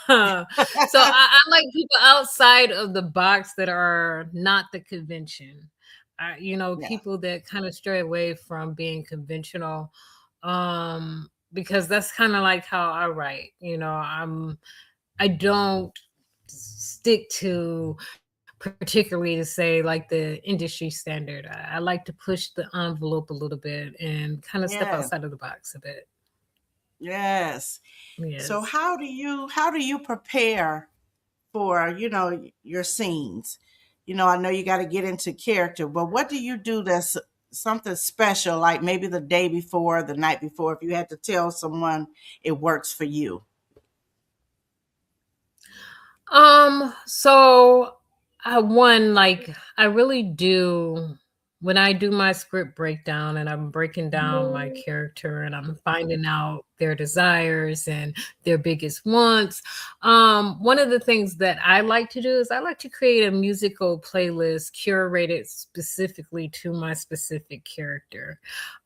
So I like people outside of the box that are not the convention. Yeah, People that kind of stray away from being conventional. Because that's kind of like how I write. I don't stick to particularly to say like the industry standard. I like to push the envelope a little bit and kind of step yeah, outside of the box a bit. yes. So Yes. how do you prepare for your scenes? I know you got to get into character, but what do you do that's something special, like maybe the day before, the night before, if you had to tell someone it works for you? So I really do when I do my script breakdown and I'm breaking down my character and I'm finding out their desires and their biggest wants. One of the things that I like to do is I like to create a musical playlist curated specifically to my specific character.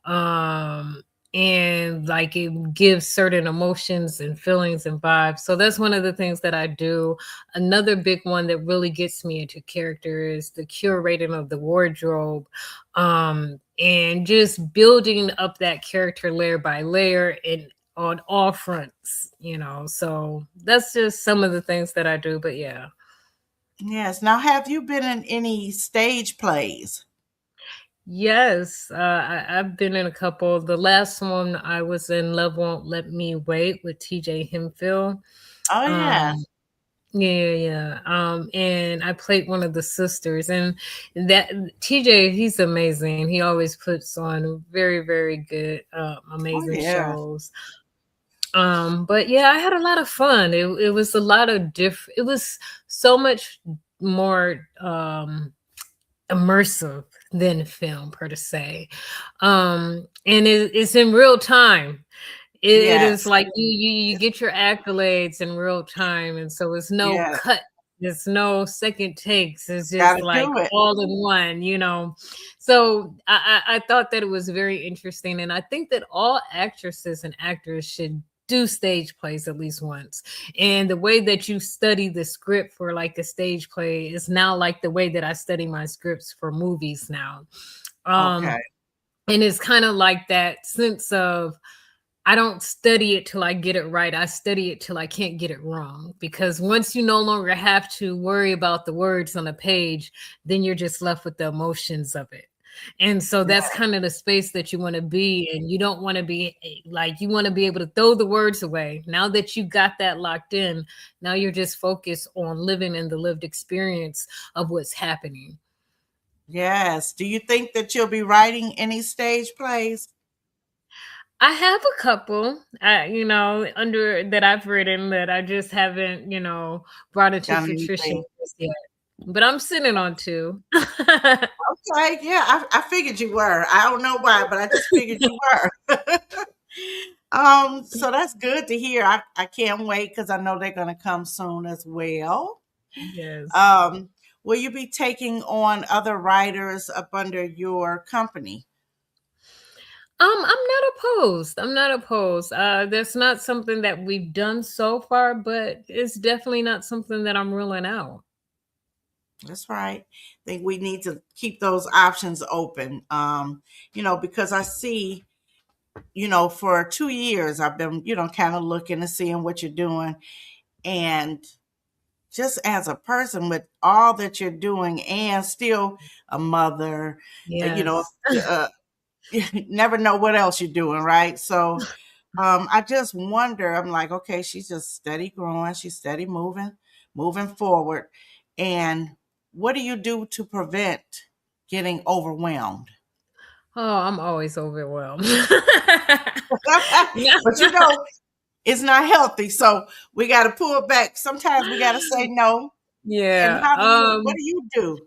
Um and like it gives certain emotions and feelings and vibes. So that's one of the things that I do. Another big one that really gets me into character is the curating of the wardrobe, and just building up that character layer by layer and on all fronts. So that's just some of the things that I do. But yeah. Yes. Now, have you been in any stage plays? Yes, I've been in a couple. The last one I was in, Love Won't Let Me Wait with TJ Hemphill. Oh yeah, Um, yeah, yeah. And I played one of the sisters, and that TJ, he's amazing. He always puts on very, very good, oh amazing yeah, shows. But yeah, I had a lot of fun. It was a lot of different. It was so much more immersive than film per se. And it's in real time. It is yes, like you get your accolades in real time, and so it's no yes. cut. It's no second takes. It's Got just to like do it. all in one. So I thought that it was very interesting, and I think that all actresses and actors should do stage plays at least once. And the way that you study the script for like a stage play is now like the way that I study my scripts for movies now. Okay. Um, and it's kind of like that sense of I don't study it till I get it right. I study it till I can't get it wrong. Because once you no longer have to worry about the words on the page, then you're just left with the emotions of it. And so that's Right. kind of the space that you want to be in. You don't want to be like, you want to be able to throw the words away. Now that you got that locked in, now you're just focused on living in the lived experience of what's happening. Yes. Do you think that you'll be writing any stage plays? I have a couple, under that I've written that I just haven't, brought into Done fruition anything? just yet. But I'm sitting on two. Okay, yeah, I figured you were. I don't know why, but I just figured you were. So that's good to hear. I can't wait because I know they're gonna come soon as well. Yes. Um, will you be taking on other writers up under your company? I'm not opposed. I'm not opposed. That's not something that we've done so far, but it's definitely not something that I'm ruling out. That's right. I think we need to keep those options open. Because I see, for 2 years I've been, kind of looking and seeing what you're doing. And just as a person with all that you're doing and still a mother, you know, Yes. uh, you never know what else you're doing, right? So I just wonder, I'm like, okay, she's just steady growing, she's steady moving forward. And what do you do to prevent getting overwhelmed? Oh, I'm always overwhelmed. Yeah. But it's not healthy. So we got to pull it back. Sometimes we got to say no. And Yeah. what do you do?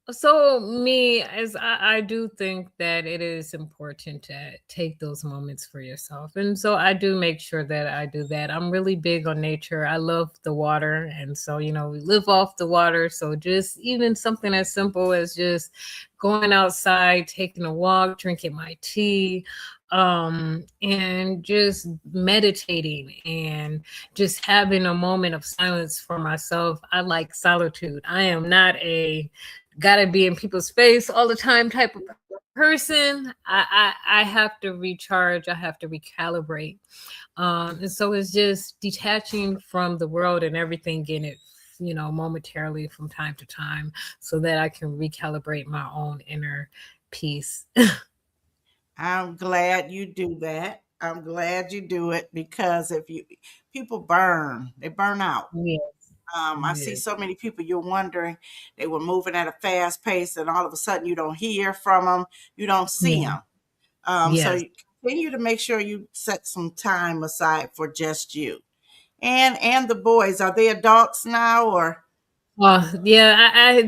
So me, as I do think that it is important to take those moments for yourself. And so I do make sure that I do that. I'm really big on nature. I love the water. And so, we live off the water. So just even something as simple as just going outside, taking a walk, drinking my tea, and just meditating and just having a moment of silence for myself. I like solitude. I am not a gotta be in people's face all the time type of person. I have to recharge. I have to recalibrate. And so it's just detaching from the world and everything in it, momentarily from time to time, so that I can recalibrate my own inner peace. I'm glad you do that. I'm glad you do it because if you people they burn out. Yes, I see yes, so many people. You're wondering they were moving at a fast pace, and all of a sudden you don't hear from them, you don't see yeah, them. So yes. you continue to make sure you set some time aside for just you and the boys. Are they adults now or? Oh, yeah,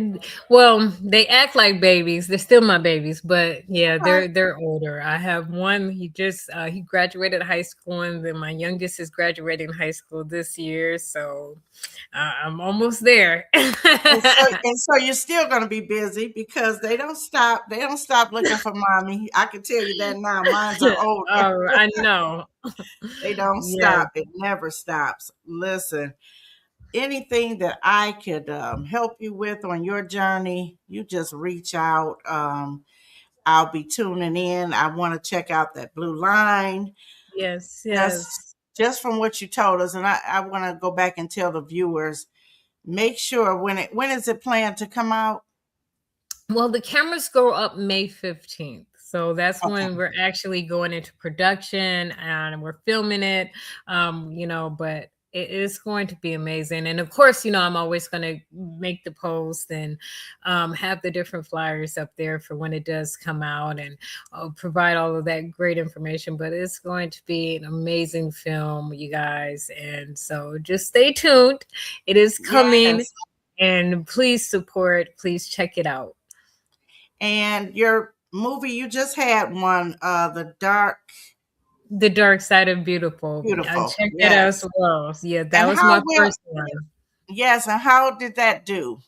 well, they act like babies. They're still my babies, but yeah, Okay. they're older. I have one, he graduated high school, and then my youngest is graduating high school this year, so I'm almost there. And so you're still going to be busy because they don't stop. They don't stop looking for mommy. I can tell you that now. Mines are older. Oh, I know. They don't Yes, stop. It never stops. Listen, anything that I could help you with on your journey, you just reach out. I'll be tuning in. I want to check out that blue line. yes, Just yes. just from what you told us, and I want to go back and tell the viewers, make sure when is it planned to come out? Well, the cameras go up May 15th. So that's Okay. when we're actually going into production and we're filming it. But it is going to be amazing. And of course, I'm always going to make the post and have the different flyers up there for when it does come out, and provide all of that great information. But it's going to be an amazing film, you guys. And so just stay tuned. It is coming, Yes. and please support, please check it out. And your movie, you just had one, The Dark The Dark Side of Beautiful. I Beautiful. checked that out as Yes. well. Yeah, that And was how my well, first one. yes, and how did that do?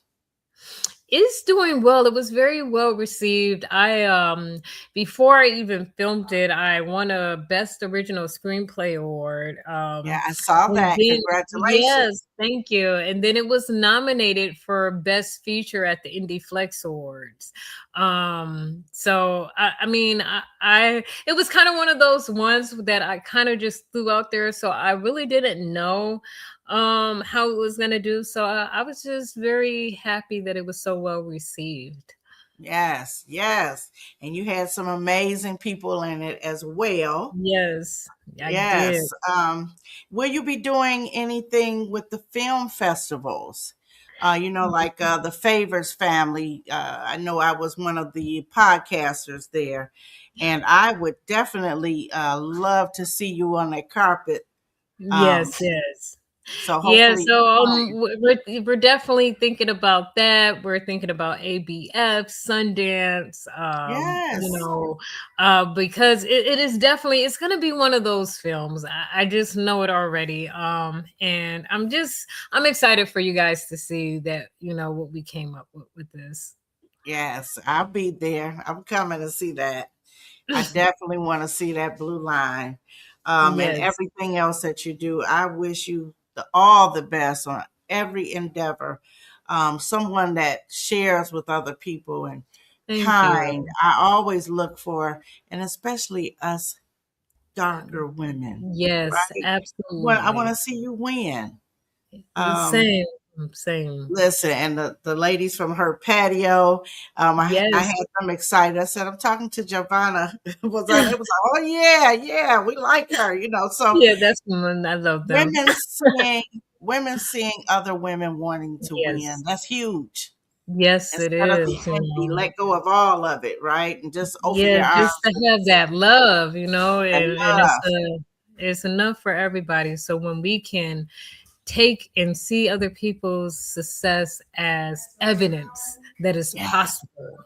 It's doing well. It was very well received. I Before I even filmed it, I won a Best Original Screenplay award. Yeah, I saw And that. then Congratulations. yes, thank you. And then it was nominated for Best Feature at the Indie Flex Awards. So I mean, I it was kind of one of those ones that I kind of just threw out there. So I really didn't know how it was going to do. So I was just very happy that it was so well received. Yes, yes. And you had some amazing people in it as well. Yes, I did. Yes. Will you be doing anything with the film festivals? Like the Favors family. I know I was one of the podcasters there, and I would definitely love to see you on that carpet. Um, Yes, yes. so Yeah, hopefully, so fun. we're definitely thinking about that. We're thinking about ABF, Sundance, Yes, because it is definitely it's gonna be one of those films. I just know it already. And I'm excited for you guys to see that, what we came up with this. yes, I'll be there. I'm coming to see that. I definitely want to see that blue line, and Yes. everything else that you do. I wish you all the best on every endeavor. Someone that shares with other people and Thank kind. you. I always look for, and especially us darker women, Yes, right? Well, I want absolutely. to see you win. The Um, same, same. Listen, and the ladies from her patio, I Yes. had them excited. I said, "I'm talking to Jovahna Pozon." It was like, "Oh yeah, yeah, we like her," So Yeah, that's the one. I love them. women seeing women seeing other women wanting to win, Yes. that's huge. Yes, it Instead of the is, envy, let go of all of it, right? And just open Yeah, your arms just to and have that love, and and love. it's enough for everybody. So when we can take and see other people's success as evidence that is Yes, possible,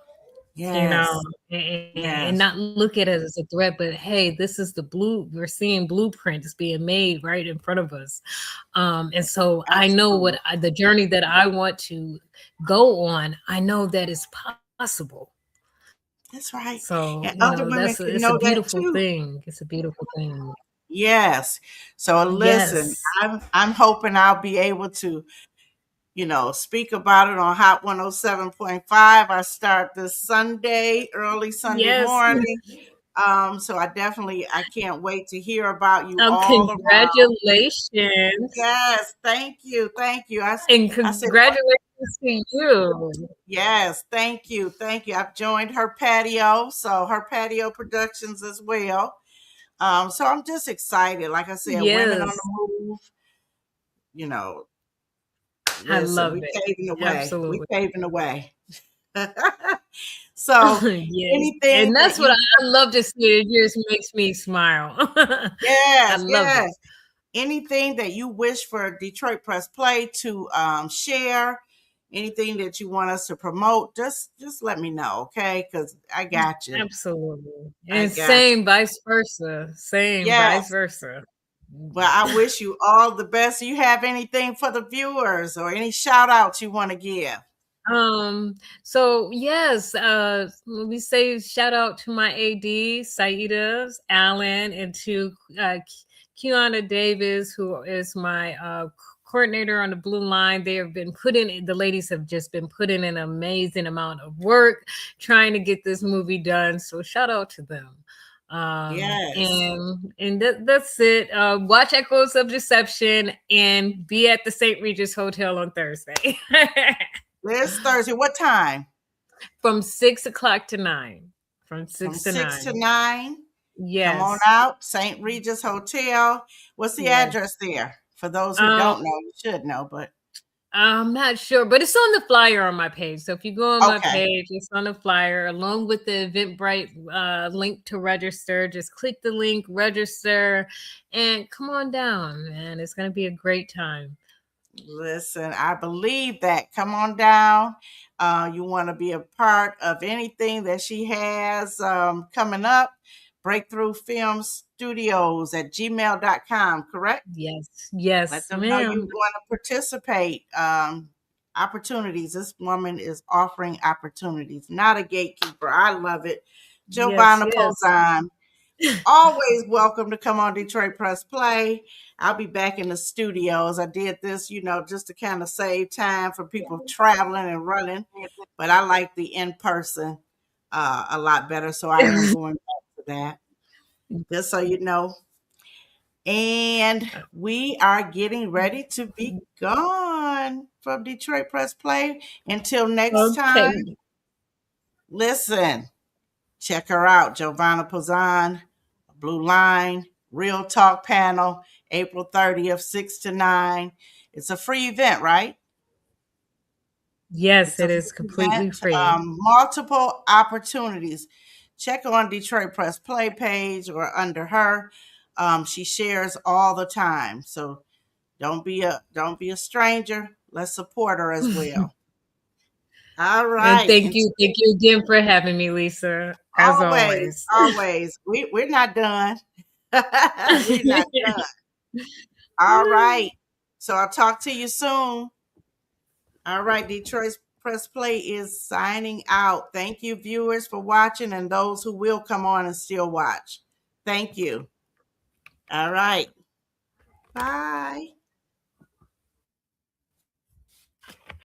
you know, yes, and yes, not look at it as a threat, but hey, this is we're seeing blueprints being made right in front of us. And so I know absolutely. the journey that I want to go on, I know that is possible. That's right. So, And other it's women a can know beautiful that too. thing. It's a beautiful thing. Yes. So listen, Yes. I'm hoping I'll be able to, speak about it on Hot 107.5. I start this Sunday, early Sunday Yes. morning. So I can't wait to hear about you all around. Congratulations. Yes, thank you, thank you. And I said, congratulations to you. yes, thank you, thank you. I've joined her patio, so her patio productions as well. So I'm just excited. Like I said, women on the Yes. move. You know, I listen, love we it. paving the way. We Absolutely. paving the way. So Yes. anything And that's that what you, I love to see. It just makes me smile. I yes, love it. yes, anything that you wish for Detroit Press Play to share, anything that you want us to promote, just let me know, okay? Because I got you. Absolutely. I And got you. same vice versa. Same vice Yes. versa. Well, I wish you all the best. Do you have anything for the viewers or any shout outs you want to give? So yes, let me say shout out to my AD, Saida Allen, and to Kiana Davis, who is my coordinator on the Blue Line. They have been the ladies have just been putting in an amazing amount of work trying to get this movie done. So shout out to them. Yes. That's it. Watch Echoes of Deception and be at the St. Regis Hotel on Thursday. This Thursday. What time? From 6 o'clock to 9. From From 6 to 6 to 9. 9. Come on Yes. out. St. Regis Hotel. What's the Yes. address there? For those who Um, don't know, you should know, but I'm not sure, but it's on the flyer on my page. So if you go on my okay. page, it's on the flyer along with the Eventbrite link to register. Just click the link, register, and come on down, man. It's going to be a great time. Listen, I believe that. Come on down. You want to be a part of anything that she has coming up. Breakthrough Film Studios at gmail.com, correct? Yes. Let Yes, them know you ma'am. want to participate. Opportunities. This woman is offering opportunities, not a gatekeeper. I love it. Yes, Jovahna yes. Pozon, always welcome to come on Detroit Press Play. I'll be back in the studios. I did this, just to kind of save time for people traveling and running, but I like the in person a lot better. So I am going back to that, just so you know. And we are getting ready to be gone from Detroit Press Play. Until next time, Okay. Listen, check her out, Jovahna Pozon, Blue Line, Real Talk panel, April 30th, 6 to 9. It's a free event, right? Yes, It's a it free is completely event, free. multiple opportunities. Check on Detroit Press Play page or under her. She shares all the time. So don't be a stranger. Let's support her as well. All And right. And thank you again for having me, Lisa, as always, always. always. We're not done. We're not done. All right. So I'll talk to you soon. All right. Detroit Press Play is signing out. Thank you, viewers, for watching and those who will come on and still watch. Thank you. All right. Bye.